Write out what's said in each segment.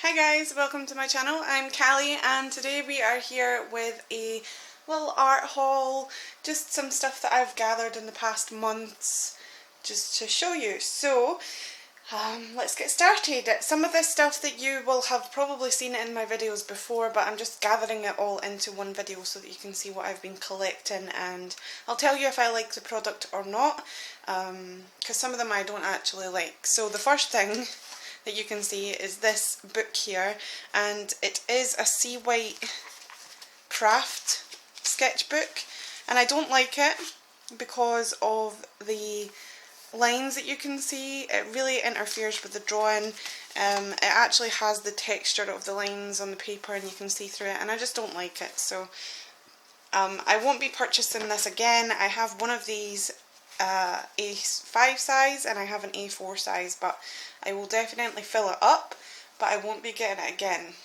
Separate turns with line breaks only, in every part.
Hi guys, welcome to my channel. I'm Callie and today we are here with a little art haul, just some stuff that I've gathered in the past months just to show you. So let's get started. Some of this stuff that you will have probably seen in my videos before, but I'm just gathering it all into one video so that you can see what I've been collecting, and I'll tell you if I like the product or not, because some of them I don't actually like. So the first thing that you can see is this book here, and it is a Sea White craft sketchbook, and I don't like it because of the lines that you can see. It really interferes with the drawing. It actually has the texture of the lines on the paper and you can see through it, and I just don't like it. So I won't be purchasing this again. I have one of these A5 size and I have an A4 size, but I will definitely fill it up, but I won't be getting it again.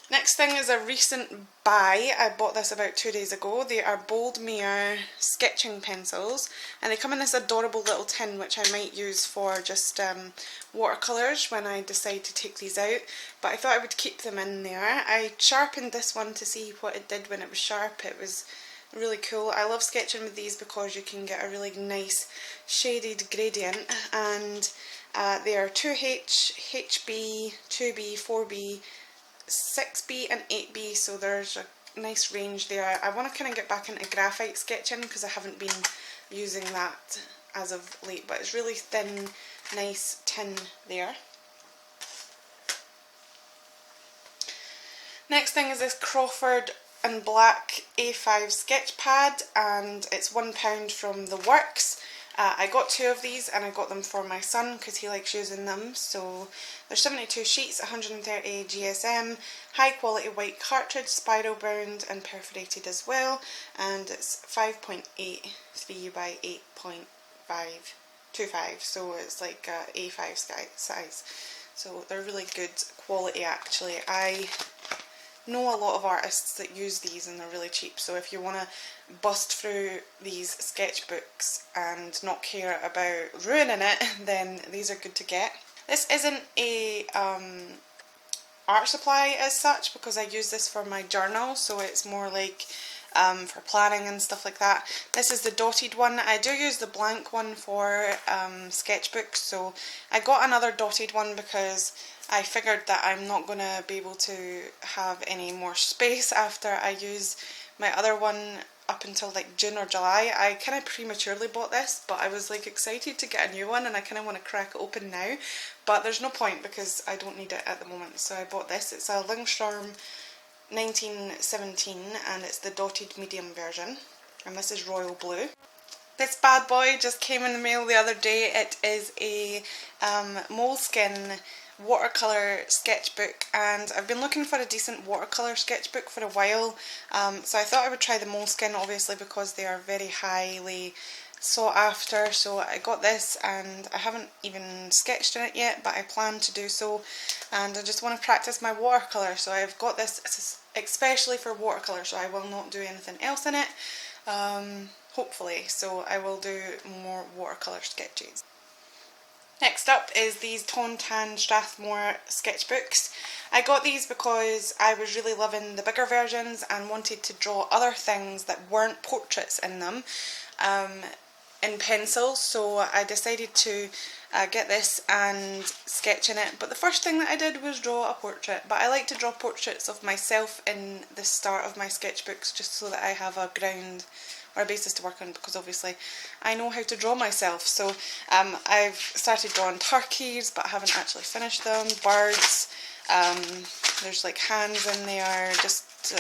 Next thing is a recent buy. I bought this about 2 days ago. They are Boldmere sketching pencils, and they come in this adorable little tin which I might use for just watercolours when I decide to take these out, but I thought I would keep them in there. I sharpened this one to see what it did when it was sharp. It was really cool. I love sketching with these because you can get a really nice shaded gradient, and they are 2H, HB, 2B, 4B, 6B and 8B, so there's a nice range there. I want to kind of get back into graphite sketching because I haven't been using that as of late, but it's really thin, nice tin there. Next thing is this Crawford and Black A5 sketch pad, and it's £1 from the Works. I got 2 of these and I got them for my son because he likes using them. So there's 72 sheets, 130 GSM, high quality white cartridge, spiral bound and perforated as well, and it's 5.83 by 8.525, so it's like A5 size. So they're really good quality actually. I know a lot of artists that use these and they're really cheap, so if you want to bust through these sketchbooks and not care about ruining it, then these are good to get. This isn't a art supply as such because I use this for my journal, so it's more like for planning and stuff like that. This is the dotted one. I do use the blank one for sketchbooks, so I got another dotted one because I figured that I'm not going to be able to have any more space after I use my other one up until like June or July. I kind of prematurely bought this, but I was like excited to get a new one and I kind of want to crack it open now, but there's no point because I don't need it at the moment, so I bought this. It's a Lingstorm 1917 and it's the dotted medium version, and this is royal blue. This bad boy just came in the mail the other day. It is a moleskin watercolour sketchbook, and I've been looking for a decent watercolour sketchbook for a while, so I thought I would try the moleskin obviously because they are very highly sought after. So I got this and I haven't even sketched in it yet, but I plan to do so, and I just want to practice my watercolour, so I've got this especially for watercolour, so I will not do anything else in it, hopefully, so I will do more watercolour sketches. Next up is these Tontan Strathmore sketchbooks. I got these because I was really loving the bigger versions and wanted to draw other things that weren't portraits in them in pencil, so I decided to get this and sketch in it. But the first thing that I did was draw a portrait, but I like to draw portraits of myself in the start of my sketchbooks just so that I have a ground or a basis to work on, because obviously I know how to draw myself. So I've started drawing turkeys, but I haven't actually finished them. Birds, there's like hands in there, just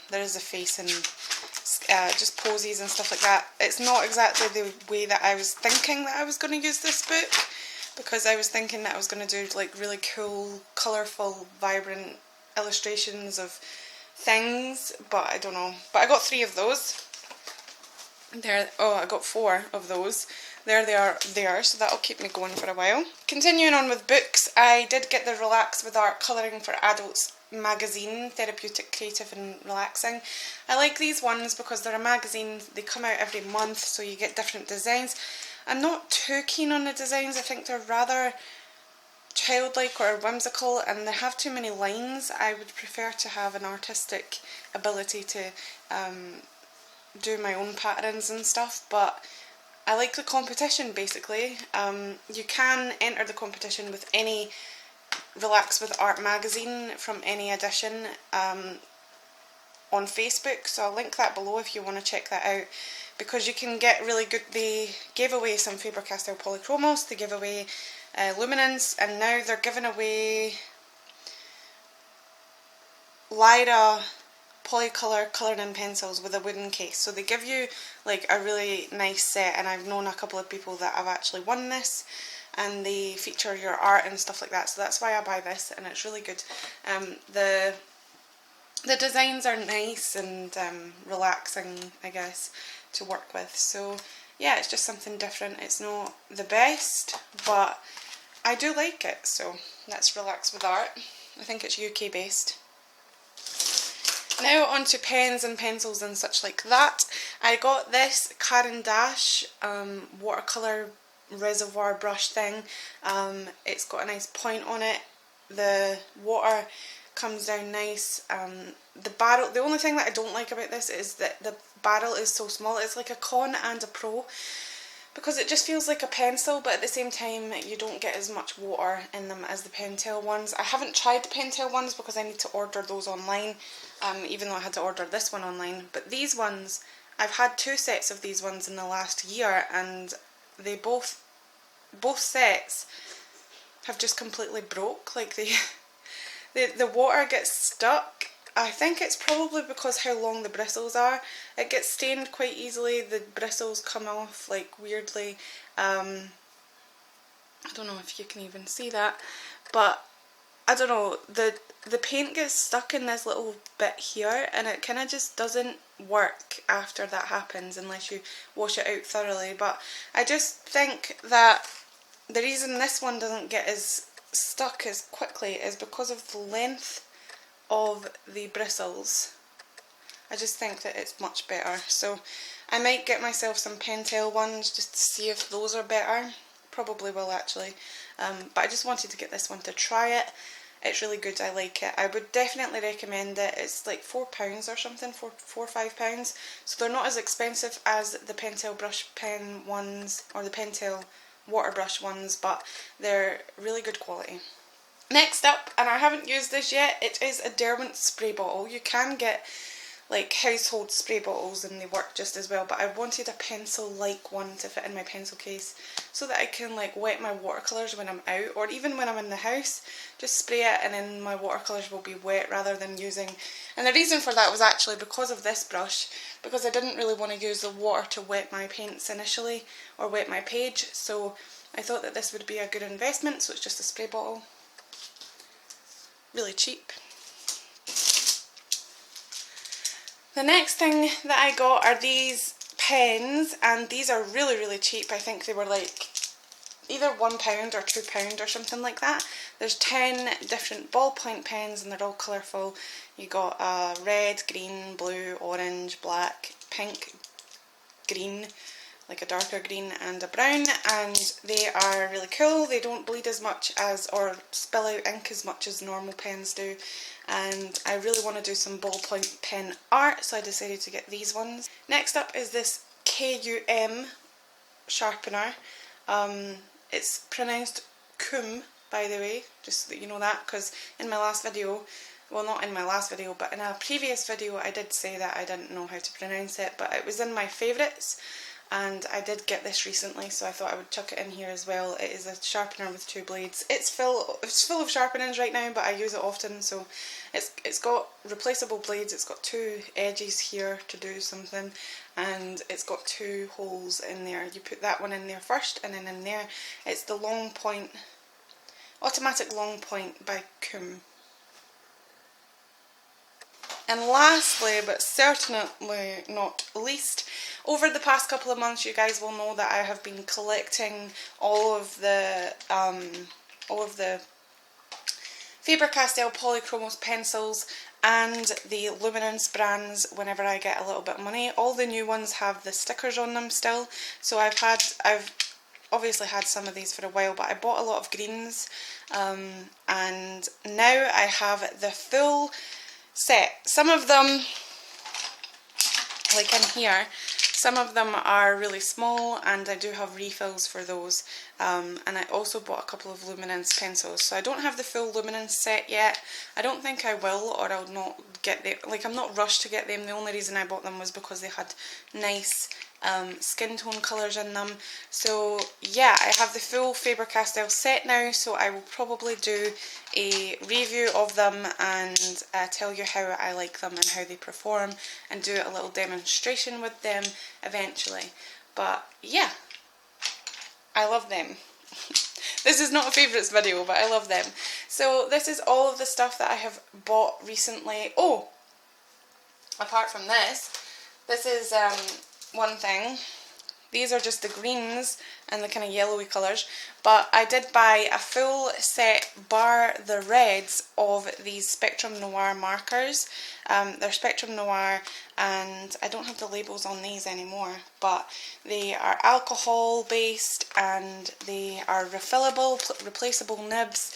there is a face and just poses and stuff like that. It's not exactly the way that I was thinking that I was going to use this book, because I was thinking that I was going to do like really cool, colourful, vibrant illustrations of things, but I don't know. But I got 3 of those. There, oh, I got 4 of those. There they are there, so that'll keep me going for a while. Continuing on with books, I did get the Relax with Art Colouring for Adults magazine, Therapeutic, Creative and Relaxing. I like these ones because they're a magazine, they come out every month, so you get different designs. I'm not too keen on the designs. I think they're rather childlike or whimsical, and they have too many lines. I would prefer to have an artistic ability to do my own patterns and stuff, but I like the competition basically. You can enter the competition with any Relax with Art magazine from any edition on Facebook, so I'll link that below if you want to check that out, because you can get really good. They gave away some Faber-Castell Polychromos, they give away luminance, and now they're giving away Lyra Polycolour coloured in pencils with a wooden case. So they give you like a really nice set, and I've known a couple of people that have actually won this, and they feature your art and stuff like that, so that's why I buy this, and it's really good. The designs are nice and relaxing, I guess, to work with. So yeah, it's just something different. It's not the best, but I do like it. So that's Relax with Art. I think it's UK based. Now on to pens and pencils and such like that. I got this Caran d'Ache watercolour reservoir brush thing. It's got a nice point on it. The water comes down nice. The barrel, the only thing that I don't like about this is that the barrel is so small. It's like a Con and a Pro, because it just feels like a pencil, but at the same time you don't get as much water in them as the Pentel ones. I haven't tried the Pentel ones because I need to order those online, even though I had to order this one online. But these ones, I've had 2 sets of these ones in the last year, and they both sets have just completely broke. Like the water gets stuck. I think it's probably because how long the bristles are. It gets stained quite easily. The bristles come off like weirdly. I don't know if you can even see that, but I don't know, the paint gets stuck in this little bit here, and it kind of just doesn't work after that happens unless you wash it out thoroughly. But I just think that the reason this one doesn't get as stuck as quickly is because of the length of the bristles. I just think that it's much better. So I might get myself some Pentel ones just to see if those are better. Probably will actually. But I just wanted to get this one to try it. It's really good, I like it. I would definitely recommend it. It's like £4 or something, £4 or £5. So they're not as expensive as the Pentel brush pen ones or the Pentel water brush ones, but they're really good quality. Next up, and I haven't used this yet, it is a Derwent spray bottle. You can get like household spray bottles and they work just as well, but I wanted a pencil-like one to fit in my pencil case so that I can like wet my watercolours when I'm out, or even when I'm in the house, just spray it and then my watercolours will be wet rather than using. And the reason for that was actually because of this brush, because I didn't really want to use the water to wet my paints initially or wet my page, so I thought that this would be a good investment. So it's just a spray bottle, really cheap. The next thing that I got are these pens, and these are really cheap. I think they were like either £1 or £2 or something like that. There's 10 different ballpoint pens and they're all colourful. You got red, green, blue, orange, black, pink, green, like a darker green, and a brown, and they are really cool. They don't bleed as much as, or spill out ink as much as normal pens do, and I really want to do some ballpoint pen art, so I decided to get these ones. Next up is this KUM sharpener. It's pronounced cum, by the way, just so that you know that, because in my last video, well, not in my last video, but in a previous video I did say that I didn't know how to pronounce it, but it was in my favourites. And I did get this recently, so I thought I would chuck it in here as well. It is a sharpener with 2 blades. It's full of sharpenings right now, but I use it often, so it's got replaceable blades. It's got 2 edges here to do something, and it's got 2 holes in there. You put that one in there first, and then in there it's the long point, automatic long point by Cum. And lastly, but certainly not least, over the past couple of months you guys will know that I have been collecting all of the Faber-Castell Polychromos pencils and the Luminance brands whenever I get a little bit of money. All the new ones have the stickers on them still, so I've obviously had some of these for a while, but I bought a lot of greens, and now I have the full set. Some of them, like in here, some of them are really small, and I do have refills for those, and I also bought a couple of luminance pencils. So I don't have the full luminance set yet. I don't think I will, or I'll not get them. Like, I'm not rushed to get them. The only reason I bought them was because they had nice skin tone colours in them. So yeah, I have the full Faber-Castell set now, so I will probably do a review of them and tell you how I like them and how they perform, and do a little demonstration with them eventually. But yeah, I love them. This is not a favourites video, but I love them. So this is all of the stuff that I have bought recently. Oh, apart from this, this is one thing. These are just the greens and the kind of yellowy colours, but I did buy a full set bar the reds of these Spectrum Noir markers. They're Spectrum Noir, and I don't have the labels on these anymore, but they are alcohol based and they are refillable, replaceable nibs.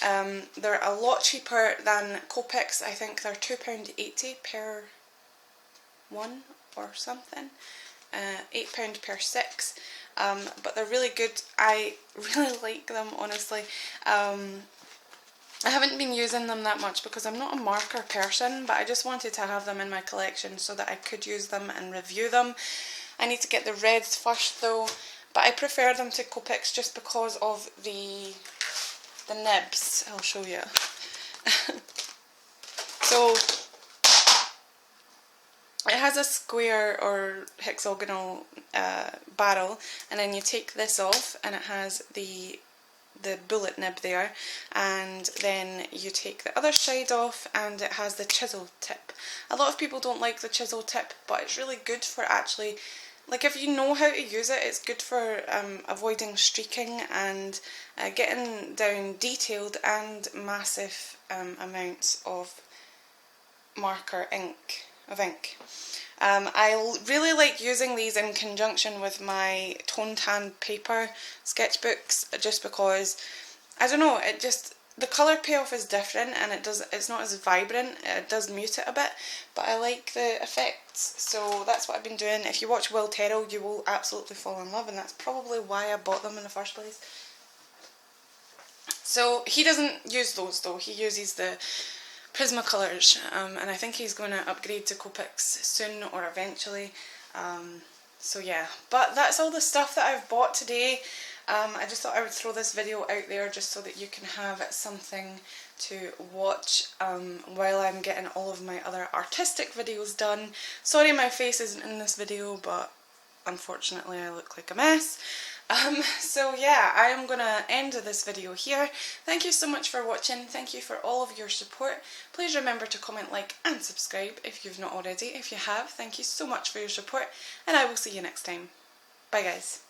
They're a lot cheaper than Copics. I think they're £2.80 per one or something. £8 per 6, but they're really good. I really like them, honestly. I haven't been using them that much because I'm not a marker person, but I just wanted to have them in my collection so that I could use them and review them. I need to get the reds first though, but I prefer them to Copics just because of the nibs. I'll show you. So it has a square or hexagonal barrel, and then you take this off and it has the bullet nib there, and then you take the other side off and it has the chisel tip. A lot of people don't like the chisel tip, but it's really good for actually, like, if you know how to use it, it's good for avoiding streaking and getting down detailed and massive amounts of marker ink. I really like using these in conjunction with my tone tan paper sketchbooks, just because, I don't know, it just, the colour payoff is different, and it's not as vibrant. It does mute it a bit, but I like the effects, so that's what I've been doing. If you watch Will Terrell, you will absolutely fall in love, and that's probably why I bought them in the first place. So he doesn't use those though, he uses the Prismacolors, and I think he's going to upgrade to Copics soon or eventually. So yeah, but that's all the stuff that I've bought today. I just thought I would throw this video out there just so that you can have something to watch while I'm getting all of my other artistic videos done. Sorry my face isn't in this video, but unfortunately I look like a mess. So yeah, I am going to end this video here. Thank you so much for watching. Thank you for all of your support. Please remember to comment, like and subscribe if you've not already. If you have, thank you so much for your support, and I will see you next time. Bye guys.